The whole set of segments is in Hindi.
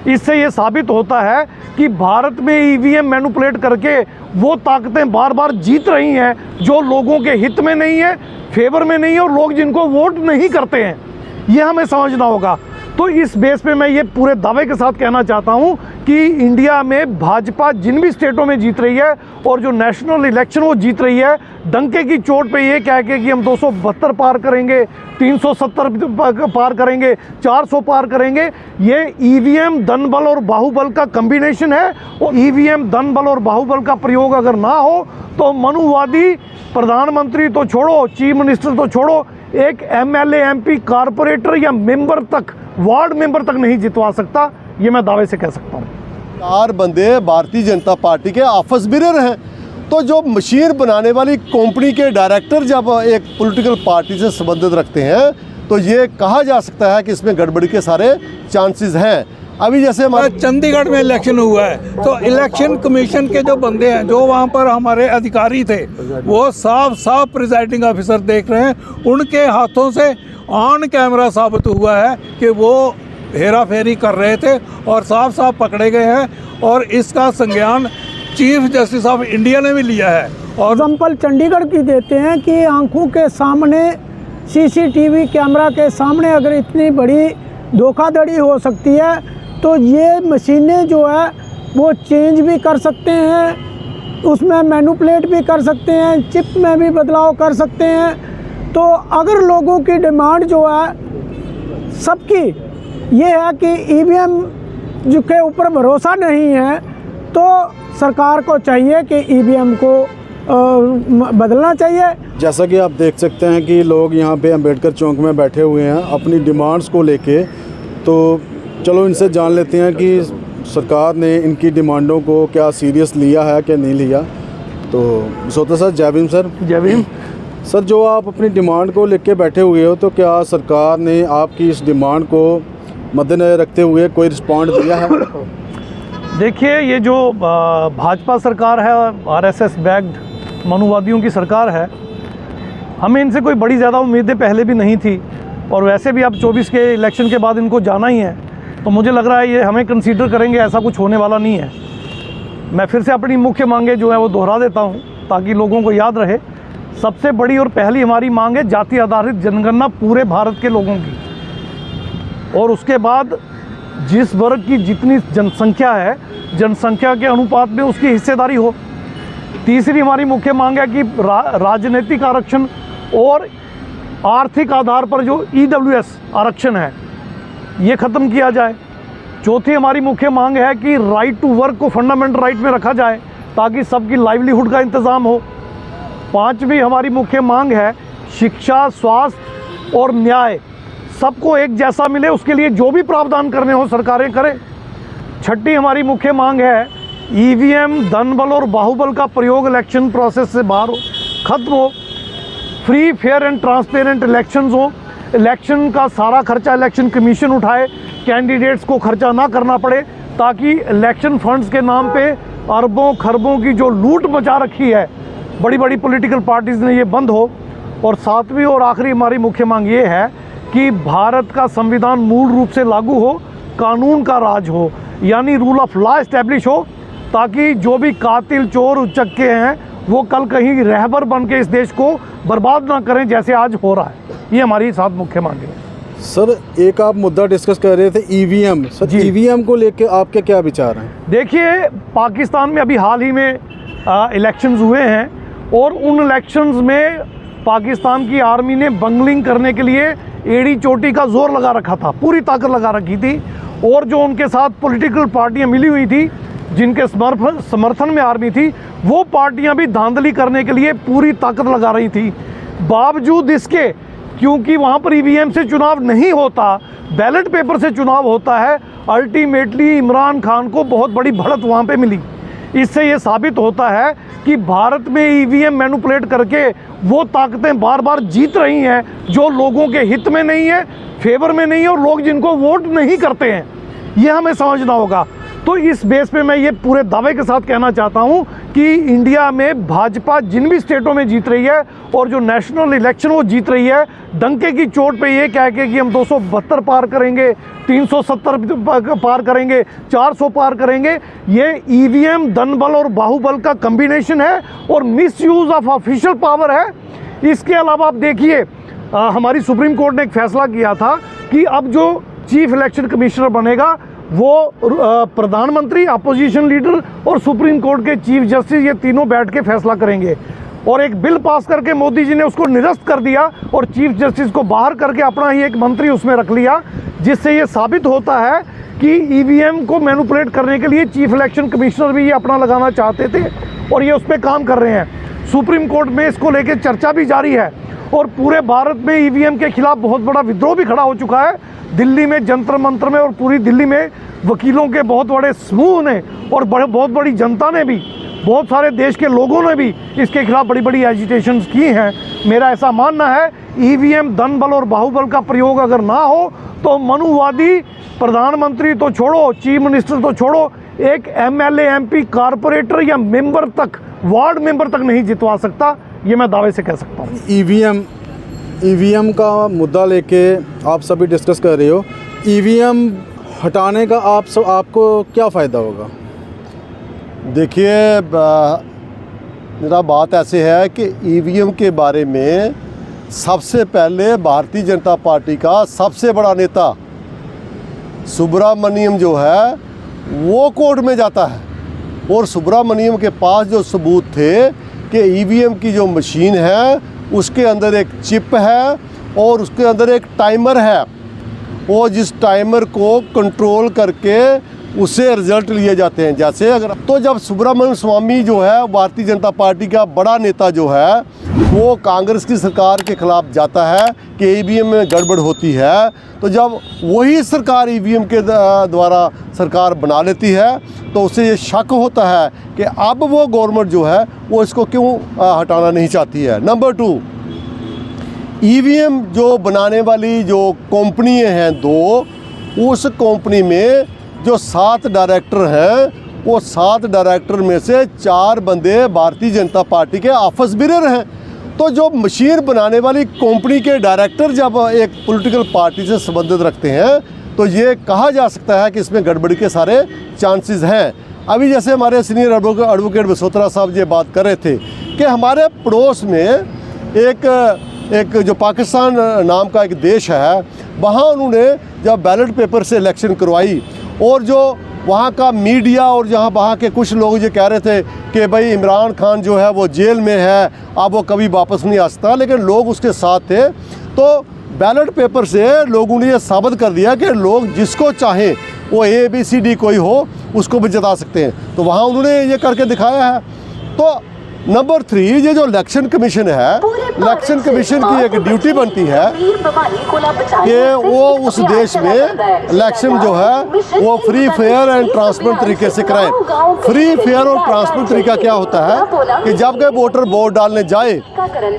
इससे ये साबित होता है कि भारत में ईवीएम मैनिपुलेट करके वो ताकतें बार बार जीत रही हैं जो लोगों के हित में नहीं है, फेवर में नहीं है, और लोग जिनको वोट नहीं करते हैं, ये हमें समझना होगा। तो इस बेस पे मैं ये पूरे दावे के साथ कहना चाहता हूँ कि इंडिया में भाजपा जिन भी स्टेटों में जीत रही है और जो नेशनल इलेक्शन वो जीत रही है, डंके की चोट पे ये कह के कि हम 272 पार करेंगे, 370 पार करेंगे, 400 पार करेंगे, ये ईवीएम धन बल और बाहुबल का कम्बिनेशन है। और ईवीएम धन बल और बाहुबल का प्रयोग अगर ना हो तो मनुवादी प्रधानमंत्री तो छोड़ो, चीफ मिनिस्टर तो छोड़ो, एक एमएलए, एमपी, कारपोरेटर या मेंबर तक, वार्ड मेंबर तक नहीं जितवा सकता, ये मैं दावे से कह सकता हूँ। 4 बंदे भारतीय जनता पार्टी के ऑफिस बिरर हैं, तो जो मशीन बनाने वाली कंपनी के डायरेक्टर जब एक पॉलिटिकल पार्टी से संबंधित रखते हैं तो ये कहा जा सकता है कि इसमें गड़बड़ी के सारे चांसेस हैं। अभी जैसे हमारे चंडीगढ़ में इलेक्शन हुआ है तो इलेक्शन कमीशन के जो बंदे हैं, जो वहाँ पर हमारे अधिकारी थे, वो साफ प्रिजाइडिंग ऑफिसर देख रहे हैं, उनके हाथों से ऑन कैमरा साबित हुआ है कि वो हेरा फेरी कर रहे थे और साफ पकड़े गए हैं। और इसका संज्ञान चीफ जस्टिस ऑफ इंडिया ने भी लिया है। और एग्जाम्पल चंडीगढ़ की देते हैं कि आंखों के सामने सीसीटीवी कैमरा के सामने अगर इतनी बड़ी धोखाधड़ी हो सकती है तो ये मशीनें जो है वो चेंज भी कर सकते हैं, उसमें मैनिपुलेट भी कर सकते हैं, चिप में भी बदलाव कर सकते हैं। तो अगर लोगों की डिमांड जो है सबकी ये है कि ईवीएम जो के ऊपर भरोसा नहीं है, तो सरकार को चाहिए कि ईवीएम को बदलना चाहिए। जैसा कि आप देख सकते हैं कि लोग यहाँ पे अंबेडकर चौक में बैठे हुए हैं अपनी डिमांड्स को लेके। तो चलो इनसे जान लेते हैं कि सरकार ने इनकी डिमांडों को क्या सीरियस लिया है क्या नहीं लिया। तो सोता सर, जय भीम सर। जय भीम सर, जो आप अपनी डिमांड को लेके बैठे हुए हो, तो क्या सरकार ने आपकी इस डिमांड को मद्देनजर रखते हुए कोई रिस्पॉन्ड दिया है? देखिए, ये जो भाजपा सरकार है, आरएसएस बैक्ड मनुवादियों की सरकार है, हमें इनसे कोई बड़ी ज़्यादा उम्मीदें पहले भी नहीं थी, और वैसे भी अब 24 के इलेक्शन के बाद इनको जाना ही है, तो मुझे लग रहा है ये हमें कंसीडर करेंगे, ऐसा कुछ होने वाला नहीं है। मैं फिर से अपनी मुख्य मांगें जो है वो दोहरा देता हूँ ताकि लोगों को याद रहे। सबसे बड़ी और पहली हमारी मांग है जाति आधारित जनगणना पूरे भारत के लोगों की, और उसके बाद जिस वर्ग की जितनी जनसंख्या है, जनसंख्या के अनुपात में उसकी हिस्सेदारी हो। तीसरी हमारी मुख्य मांग है कि राजनीतिक आरक्षण और आर्थिक आधार पर जो EWS आरक्षण है ये ख़त्म किया जाए। चौथी हमारी मुख्य मांग है कि राइट टू वर्क को फंडामेंटल राइट में रखा जाए ताकि सबकी लाइवलीहुड का इंतज़ाम हो। पांचवी हमारी मुख्य मांग है शिक्षा, स्वास्थ्य और न्याय सबको एक जैसा मिले, उसके लिए जो भी प्रावधान करने हो सरकारें करें। छठी हमारी मुख्य मांग है ईवीएम, धन बल और बाहुबल का प्रयोग इलेक्शन प्रोसेस से बाहर हो, ख़त्म हो। Free, fair and transparent elections हो, इलेक्शन का सारा खर्चा इलेक्शन कमीशन उठाए, कैंडिडेट्स को खर्चा ना करना पड़े, ताकि इलेक्शन फंड्स के नाम पे अरबों खरबों की जो लूट मचा रखी है बड़ी बड़ी पॉलिटिकल पार्टीज़ ने, ये बंद हो। और सातवीं और आखिरी हमारी मुख्य मांग ये है कि भारत का संविधान मूल रूप से लागू हो, कानून का राज हो, यानी रूल ऑफ लॉ इस्टेब्लिश हो, ताकि जो भी कातिल, चोर, उचक्के हैं वो कल कहीं रहबर बन के इस देश को बर्बाद ना करें जैसे आज हो रहा है। ये हमारी 7 मुख्य मांगे हैं। सर, एक आप मुद्दा डिस्कस कर रहे थे ईवीएम। सर, ईवीएम को लेके आपके क्या विचार हैं? देखिए, पाकिस्तान में अभी हाल ही में इलेक्शंस हुए हैं, और उन इलेक्शंस में पाकिस्तान की आर्मी ने बंगलिंग करने के लिए एड़ी चोटी का जोर लगा रखा था, पूरी ताकत लगा रखी थी। और जो उनके साथ पॉलिटिकल पार्टियां मिली हुई थी जिनके समर्थन में आर्मी थी, वो पार्टियां भी धांधली करने के लिए पूरी ताकत लगा रही थी। बावजूद इसके, क्योंकि वहाँ पर ईवीएम से चुनाव नहीं होता, बैलेट पेपर से चुनाव होता है, अल्टीमेटली इमरान खान को बहुत बड़ी बढ़त वहाँ पे मिली। इससे ये साबित होता है कि भारत में ईवीएम मैनिपुलेट करके वो ताकतें बार बार जीत रही हैं जो लोगों के हित में नहीं है, फेवर में नहीं है, और लोग जिनको वोट नहीं करते हैं, ये हमें समझना होगा। तो इस बेस पे मैं ये पूरे दावे के साथ कहना चाहता हूँ कि इंडिया में भाजपा जिन भी स्टेटों में जीत रही है और जो नेशनल इलेक्शन वो जीत रही है, डंके की चोट पे ये कह के कि हम 272 पार करेंगे, 370 पार करेंगे, 400 पार करेंगे, ये ईवीएम धनबल और बाहुबल का कम्बिनेशन है और मिसयूज ऑफ ऑफिशियल पावर है। इसके अलावा आप देखिए, हमारी सुप्रीम कोर्ट ने एक फैसला किया था कि अब जो चीफ इलेक्शन कमिश्नर बनेगा वो प्रधानमंत्री, अपोजिशन लीडर और सुप्रीम कोर्ट के चीफ जस्टिस ये तीनों बैठ के फैसला करेंगे। और एक बिल पास करके मोदी जी ने उसको निरस्त कर दिया और चीफ जस्टिस को बाहर करके अपना ही एक मंत्री उसमें रख लिया, जिससे ये साबित होता है कि ईवीएम को मैनिपुलेट करने के लिए चीफ इलेक्शन कमिश्नर भी ये अपना लगाना चाहते थे और ये उस पर काम कर रहे हैं। सुप्रीम कोर्ट में इसको लेकर चर्चा भी जारी है और पूरे भारत में ईवीएम के खिलाफ बहुत बड़ा विद्रोह भी खड़ा हो चुका है। दिल्ली में जंतर मंतर में और पूरी दिल्ली में वकीलों के बहुत बड़े समूह ने और बहुत बड़ी जनता ने भी, बहुत सारे देश के लोगों ने भी इसके खिलाफ बड़ी बड़ी एजिटेशंस की हैं। मेरा ऐसा मानना है ईवीएम धनबल और बाहुबल का प्रयोग अगर ना हो तो मनुवादी प्रधानमंत्री तो छोड़ो, चीफ मिनिस्टर तो छोड़ो, एक एमएलए, एमपी, कारपोरेटर या मेंबर तक, वार्ड मेंबर तक नहीं जितवा सकता। ये मैं दावे से कह सकता हूँ। ईवीएम का मुद्दा लेके आप सभी डिस्कस कर रहे हो, ईवीएम हटाने का आपको क्या फ़ायदा होगा? देखिए, मेरा बात ऐसे है कि ईवीएम के बारे में सबसे पहले भारतीय जनता पार्टी का सबसे बड़ा नेता सुब्रमण्यम जो है वो कोर्ट में जाता है और सुब्रमण्यम के पास जो सबूत थे कि ईवीएम की जो मशीन है उसके अंदर एक चिप है और उसके अंदर एक टाइमर है और जिस टाइमर को कंट्रोल करके उससे रिजल्ट लिए जाते हैं। जैसे अगर तो जब सुब्रमण्यम स्वामी जो है भारतीय जनता पार्टी का बड़ा नेता जो है वो कांग्रेस की सरकार के खिलाफ जाता है कि ईवीएम में गड़बड़ होती है, तो जब वही सरकार ईवीएम के द्वारा सरकार बना लेती है तो उसे ये शक होता है कि अब वो गवर्नमेंट जो है वो इसको क्यों हटाना नहीं चाहती है। नंबर 2, ईवीएम जो बनाने वाली जो कंपनी हैं दो, उस कंपनी में जो 7 डायरेक्टर हैं वो 7 डायरेक्टर में से 4 बंदे भारतीय जनता पार्टी के ऑफिस बीरर हैं। तो जो मशीन बनाने वाली कंपनी के डायरेक्टर जब एक पॉलिटिकल पार्टी से संबंधित रखते हैं तो ये कहा जा सकता है कि इसमें गड़बड़ी के सारे चांसेस हैं। अभी जैसे हमारे सीनियर एडवोकेट बसोत्रा साहब ये बात कर रहे थे कि हमारे पड़ोस में एक जो पाकिस्तान नाम का एक देश है, वहाँ उन्होंने जब बैलेट पेपर से इलेक्शन करवाई और जो वहाँ का मीडिया और जहाँ वहाँ के कुछ लोग ये कह रहे थे कि भाई इमरान खान जो है वो जेल में है, अब वो कभी वापस नहीं आ सकता, लेकिन लोग उसके साथ थे। तो बैलेट पेपर से लोगों ने ये साबित कर दिया कि लोग जिसको चाहें वो ABCD कोई हो उसको भी जिता सकते हैं। तो वहाँ उन्होंने ये करके दिखाया है। तो नंबर 3, ये जो इलेक्शन कमीशन है, इलेक्शन कमीशन की एक ड्यूटी बनती है कि वो उस देश में इलेक्शन जो है वो फ्री, फेयर एंड ट्रांसपेरेंट तरीके से कराए। फ्री, फेयर और ट्रांसपेरेंट तरीका क्या होता है कि जब कोई वोटर वोट डालने जाए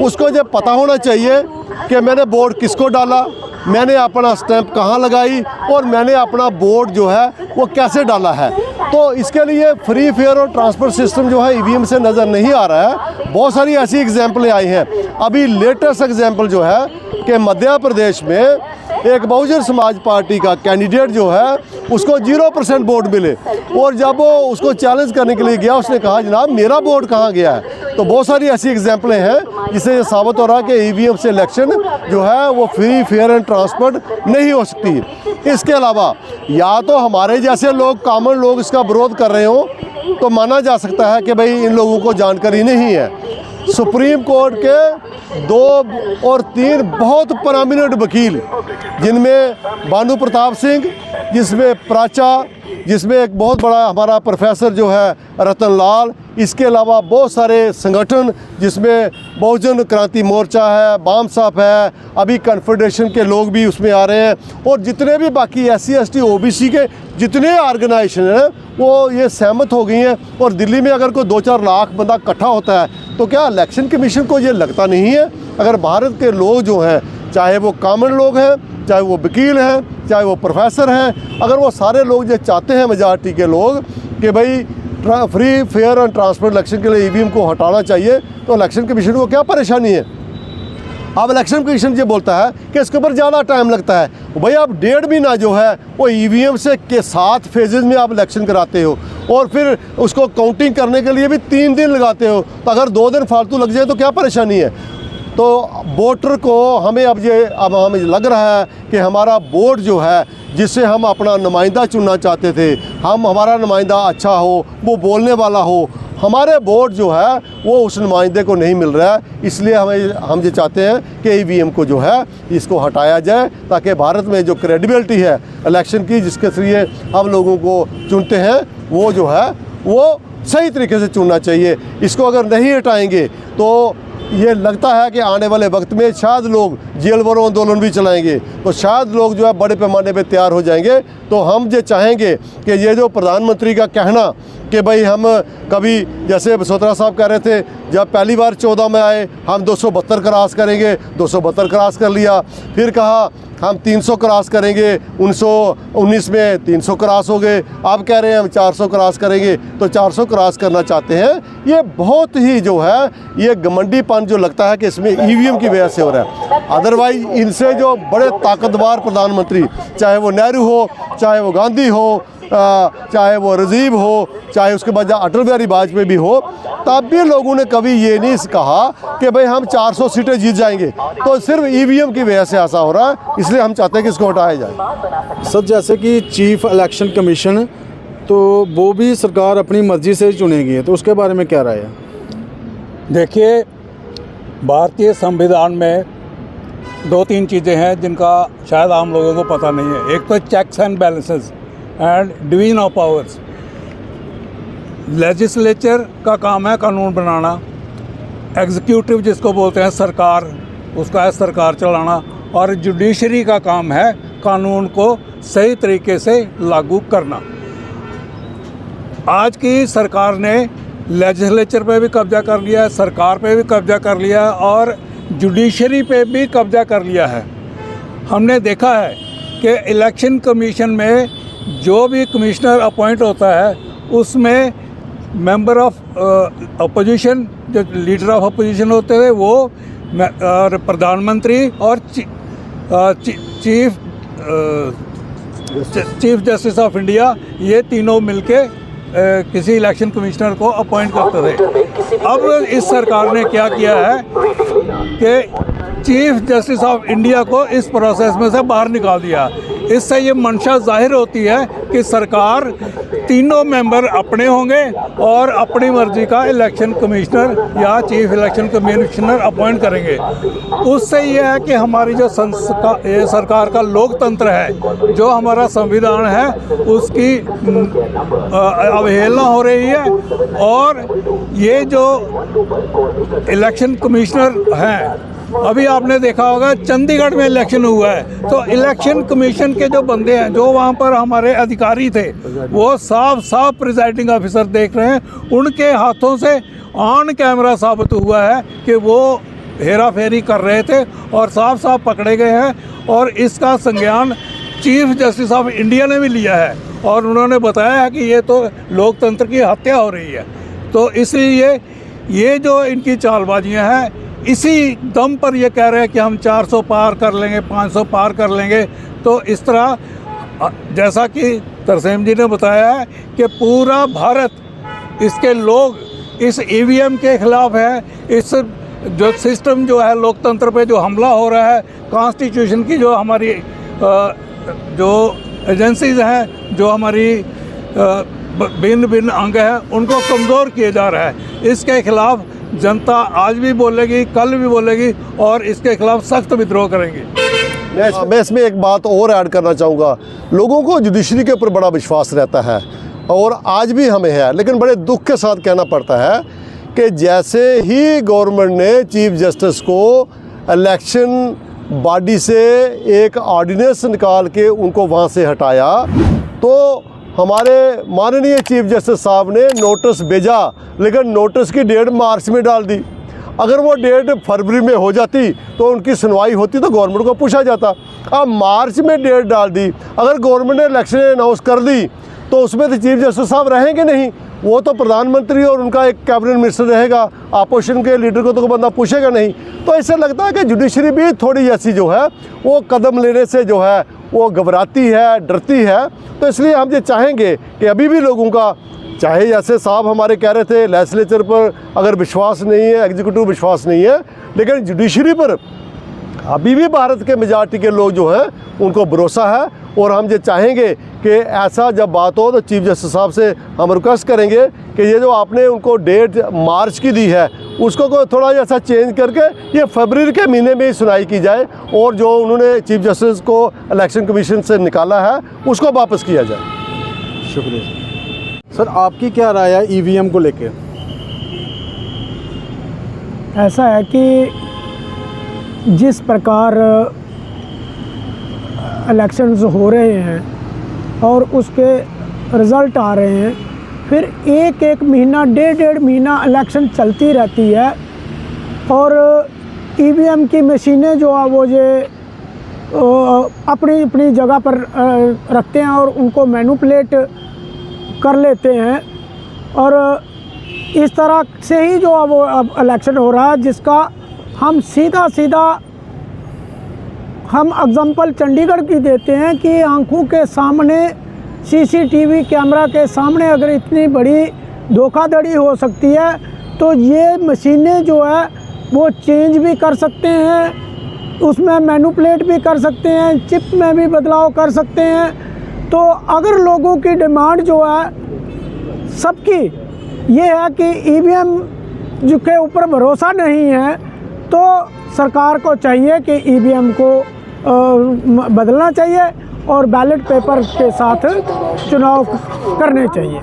उसको जब पता होना चाहिए कि मैंने वोट किसको डाला, मैंने अपना स्टैंप कहाँ लगाई और मैंने अपना वोट जो है वो कैसे डाला है। तो इसके लिए फ्री, फेयर और ट्रांसपेरेंट सिस्टम जो है ईवीएम से नज़र नहीं आ रहा है। बहुत सारी ऐसी एग्जाम्पलें आई हैं। अभी लेटेस्ट एग्जाम्पल जो है कि मध्य प्रदेश में एक बहुजन समाज पार्टी का कैंडिडेट जो है उसको 0% वोट मिले और जब वो उसको चैलेंज करने के लिए गया उसने कहा जनाब मेरा वोट कहाँ गया है। तो बहुत सारी ऐसी एग्जाम्पलें हैं जिससे ये साबित हो रहा है कि ईवीएम से इलेक्शन जो है वो फ्री, फेयर एंड ट्रांसपेरेंट नहीं हो सकती। इसके अलावा या तो हमारे जैसे लोग, कॉमन लोग इसका विरोध कर रहे हो तो माना जा सकता है कि भाई इन लोगों को जानकारी नहीं है। सुप्रीम कोर्ट के 2 और 3 बहुत प्रोमिनेंट वकील, जिनमें भानु प्रताप सिंह, जिसमें प्राचा, जिसमें एक बहुत बड़ा हमारा प्रोफेसर जो है रतन लाल, इसके अलावा बहुत सारे संगठन जिसमें बहुजन क्रांति मोर्चा है, बाम साहब है, अभी कन्फेडरेशन के लोग भी उसमें आ रहे हैं और जितने भी बाकी SC ST OBC के जितने ऑर्गेनाइजेशन हैं वो ये सहमत हो गई हैं। और दिल्ली में अगर कोई 2-4 लाख बंदा इकट्ठा होता है तो क्या इलेक्शन कमीशन को ये लगता नहीं है अगर भारत के लोग जो हैं चाहे वो कॉमन लोग हैं, चाहे वो वकील हैं, चाहे वो प्रोफेसर हैं, अगर वो सारे लोग जो चाहते हैं मेजॉरिटी के लोग कि भाई free fair and transparent election के लिए ईवीएम को हटाना चाहिए, तो इलेक्शन कमीशन को क्या परेशानी है। अब इलेक्शन कमीशन ये बोलता है कि इसके ऊपर ज़्यादा टाइम लगता है। भाई आप 1.5 महीना जो है वो ईवीएम से के 7 फेजेज़ में आप इलेक्शन कराते हो और फिर उसको काउंटिंग करने के लिए भी 3 दिन लगाते हो, तो अगर 2 दिन फालतू लग जाए तो क्या परेशानी है। तो वोटर को हमें अब हमें लग रहा है कि हमारा वोट जो है, जिससे हम अपना नुमाइंदा चुनना चाहते थे, हमारा नुमाइंदा अच्छा हो, वो बोलने वाला हो, हमारे वोट जो है वो उस नुमाइंदे को नहीं मिल रहा है। इसलिए हम ये चाहते हैं कि ईवीएम को जो है इसको हटाया जाए, ताकि भारत में जो क्रेडिबिलिटी है इलेक्शन की, जिसके जरिए हम लोगों को चुनते हैं, वो जो है वो सही तरीके से चुनना चाहिए। इसको अगर नहीं हटाएंगे तो ये लगता है कि आने वाले वक्त में शायद लोग जेल भरो आंदोलन भी चलाएंगे, तो शायद लोग जो है बड़े पैमाने पे तैयार हो जाएंगे। तो हम ये चाहेंगे कि ये जो प्रधानमंत्री का कहना कि भाई हम कभी, जैसे बसोत्रा साहब कह रहे थे, जब पहली बार 14 में आए हम 272 क्रॉस करेंगे, 272 क्रॉस कर लिया, फिर कहा हम 300 क्रॉस करेंगे, 1919 में 300 क्रॉस हो गए, अब कह रहे हैं हम 400 क्रॉस करेंगे, तो 400 क्रॉस करना चाहते हैं। ये बहुत ही जो है ये घमंडीपन जो लगता है कि इसमें ईवीएम की वजह से हो रहा है। अदरवाइज इनसे जो बड़े ताकतवर प्रधानमंत्री, चाहे वो नेहरू हो, चाहे वो गांधी हो, चाहे वो राजीव हो, चाहे उसके बाद अटल बिहारी वाजपेयी भी हो, तब भी लोगों ने कभी ये नहीं कहा कि भाई हम 400 सीटें जीत जाएंगे। तो सिर्फ ईवीएम की वजह से ऐसा हो रहा है, इसलिए हम चाहते हैं कि इसको हटाया जाए। सर, जैसे कि चीफ इलेक्शन कमीशन, तो वो भी सरकार अपनी मर्जी से चुनेगी, तो उसके बारे में क्या राय है? देखिए, भारतीय संविधान में 2-3 चीज़ें हैं जिनका शायद आम लोगों को पता नहीं है। एक तो checks and balances and division of powers. Legislature का काम है कानून बनाना, एग्जीक्यूटिव जिसको बोलते हैं सरकार, उसका है सरकार चलाना, और जुडिशरी का काम है कानून को सही तरीके से लागू करना। आज की सरकार ने लेजिस्लेचर पे भी कब्जा कर लिया है, सरकार पे भी कब्जा कर लिया है और जुडिशरी पे भी कब्जा कर लिया है। हमने देखा है कि इलेक्शन कमीशन में जो भी कमिश्नर अपॉइंट होता है उसमें मेंबर ऑफ अपोजिशन, जो लीडर ऑफ अपोजिशन होते थे वो, और प्रधानमंत्री और चीफ जस्टिस ऑफ इंडिया, ये तीनों मिलके किसी इलेक्शन कमिश्नर को अपॉइंट करते थे। अब इस सरकार ने क्या किया है कि चीफ जस्टिस ऑफ इंडिया को इस प्रोसेस में से बाहर निकाल दिया। इससे ये मंशा जाहिर होती है कि सरकार तीनों मेंबर अपने होंगे और अपनी मर्जी का इलेक्शन कमिश्नर या चीफ इलेक्शन कमिश्नर अपॉइंट करेंगे। उससे ये है कि हमारी जो सरकार का लोकतंत्र है, जो हमारा संविधान है, उसकी अवहेलना हो रही है। और ये जो इलेक्शन कमिश्नर हैं, अभी आपने देखा होगा चंडीगढ़ में इलेक्शन हुआ है, तो इलेक्शन कमीशन के जो बंदे हैं, जो वहाँ पर हमारे अधिकारी थे, वो साफ प्रिजाइडिंग ऑफिसर देख रहे हैं, उनके हाथों से ऑन कैमरा साबित हुआ है कि वो हेरा फेरी कर रहे थे और साफ पकड़े गए हैं। और इसका संज्ञान चीफ जस्टिस ऑफ इंडिया ने भी लिया है और उन्होंने बताया है कि ये तो लोकतंत्र की हत्या हो रही है। तो इसलिए ये जो इनकी चालबाजियाँ हैं, इसी दम पर ये कह रहे हैं कि हम 400 पार कर लेंगे, 500 पार कर लेंगे। तो इस तरह, जैसा कि तरसेम जी ने बताया है कि पूरा भारत, इसके लोग इस ईवीएम के खिलाफ है। इस जो सिस्टम जो है, लोकतंत्र पे जो हमला हो रहा है, कॉन्स्टिट्यूशन की जो हमारी जो एजेंसीज हैं, जो हमारी भिन्न अंग हैं, उनको कमज़ोर किया जा रहा है। इसके खिलाफ जनता आज भी बोलेगी, कल भी बोलेगी और इसके खिलाफ सख्त विद्रोह करेंगे। मैं इसमें एक बात और ऐड करना चाहूँगा। लोगों को जुडिशरी के ऊपर बड़ा विश्वास रहता है और आज भी हमें है, लेकिन बड़े दुख के साथ कहना पड़ता है कि जैसे ही गवर्नमेंट ने चीफ जस्टिस को इलेक्शन बॉडी से एक ऑर्डिनेंस निकाल के उनको वहाँ से हटाया, तो हमारे माननीय चीफ जस्टिस साहब ने नोटिस भेजा, लेकिन नोटिस की डेट मार्च में डाल दी। अगर वो डेट फरवरी में हो जाती तो उनकी सुनवाई होती तो गवर्नमेंट को पूछा जाता। अब मार्च में डेट डाल दी, अगर गवर्नमेंट ने इलेक्शन अनाउंस कर दी तो उसमें तो चीफ जस्टिस साहब रहेंगे नहीं, वो तो प्रधानमंत्री और उनका एक कैबिनेट मिनिस्टर रहेगा, अपोजिशन के लीडर को तो कोई बंदा पूछेगा नहीं। तो ऐसा लगता है कि जुडिशरी भी थोड़ी ऐसी जो है वो कदम लेने से जो है वो घबराती है, डरती है। तो इसलिए हम ये चाहेंगे कि अभी भी लोगों का, चाहे जैसे साहब हमारे कह रहे थे लेजिस्लेचर पर अगर विश्वास नहीं है, एग्जीक्यूटिव विश्वास नहीं है, लेकिन जुडिशरी पर अभी भी भारत के मेजॉरिटी के लोग जो हैं उनको भरोसा है। और हम ये चाहेंगे कि ऐसा जब बात हो तो चीफ जस्टिस साहब से हम रिक्वेस्ट करेंगे कि ये जो आपने उनको डेट मार्च की दी है उसको कोई थोड़ा ऐसा चेंज करके ये फरवरी के महीने में ही सुनवाई की जाए, और जो उन्होंने चीफ जस्टिस को इलेक्शन कमीशन से निकाला है उसको वापस किया जाए। शुक्रिया सर। आपकी क्या राय है EVM को लेके? ऐसा है कि जिस प्रकार इलेक्शंस हो रहे हैं और उसके रिज़ल्ट आ रहे हैं, फिर एक एक महीना, डेढ़ महीना इलेक्शन चलती रहती है, और EVM की मशीनें जो है वो ये अपनी अपनी जगह पर रखते हैं और उनको मैनिपुलेट कर लेते हैं, और इस तरह से ही जो है वो अब इलेक्शन हो रहा है, जिसका हम सीधा हम एग्जांपल चंडीगढ़ की देते हैं कि आंखों के सामने CCTV कैमरा के सामने अगर इतनी बड़ी धोखाधड़ी हो सकती है तो ये मशीनें जो है वो चेंज भी कर सकते हैं, उसमें मैनिपुलेट भी कर सकते हैं, चिप में भी बदलाव कर सकते हैं। तो अगर लोगों की डिमांड जो है सबकी ये है कि EVM जो के ऊपर भरोसा नहीं है, तो सरकार को चाहिए कि EVM को बदलना चाहिए और बैलेट पेपर के साथ चुनाव करने चाहिए।